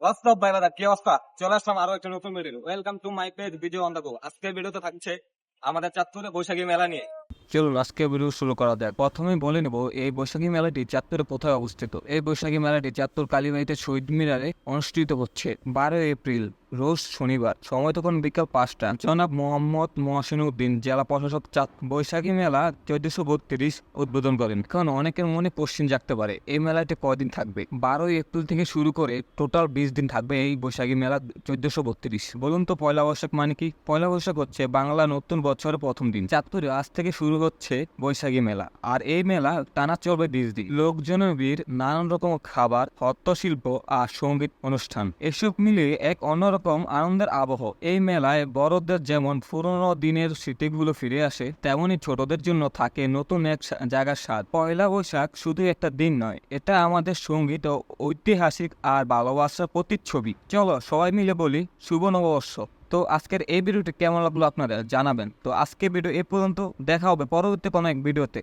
WhatsApp ভাই দাদা, কি অবস্থা? চলে আসলাম আরো একটা নতুন video. Welcome to my page video on the go. আজকের ভিডিওতে থাকছে আমাদের চাঁদপুরে বৈশাখী মেলা নিয়ে। চলুন আজকে ভিডিও শুরু করা যাক। প্রথমেই বলে নেব এই বৈশাখী মেলাটি চাঁদপুরে কোথায় অবস্থিত। এই বৈশাখী মেলাটি চাঁদপুর কালীবাড়িতে শহীদ মিনারে অনুষ্ঠিত হচ্ছে 12 এপ্রিল রোজ শনিবার। সময় তখন বিকাল 5টা। জনাব মোহাম্মদ মহসিন উদ্দিন জেলা প্রশাসক বৈশাখী মেলা 1432 উদ্বোধন করেন। কারণ অনেকের মনে প্রশ্ন জাগতে পারে এই মেলাটি কয়দিন থাকবে। 12 এপ্রিল থেকে শুরু করে টোটাল 20 দিন থাকবে এই বৈশাখী মেলা 1432। বলুন তো পয়লা বৈশাখ মানে কি? পয়লা বৈশাখ হচ্ছে বাংলা নতুন বছরের প্রথম দিন। চাঁদপুরে আজ থেকে শুরু হচ্ছে বৈশাখী মেলা, আর এই মেলা টানা চলবে 20 দিন। লোকজনের ভিড়, নানান রকম খাবার, হস্তশিল্প আর সঙ্গীত অনুষ্ঠান, এসব মিলিয়ে এক অন্যরকম আনন্দের আবহ। এই মেলায় বড়দের যেমন পুরোনো দিনের স্মৃতিগুলো ফিরে আসে, তেমনি ছোটদের জন্য থাকে নতুন এক জায়গার স্বাদ। পয়লা বৈশাখ শুধু একটা দিন নয়, এটা আমাদের সঙ্গীত ও ঐতিহাসিক আর ভালোবাসার প্রতিচ্ছবি। চলো সবাই মিলে বলি শুভ নববর্ষ। তো আজকের এই ভিডিওটি কেমন লাগলো আপনারা জানাবেন। তো আজকের ভিডিও এ পর্যন্ত, দেখা হবে পরবর্তী কোনো এক ভিডিওতে।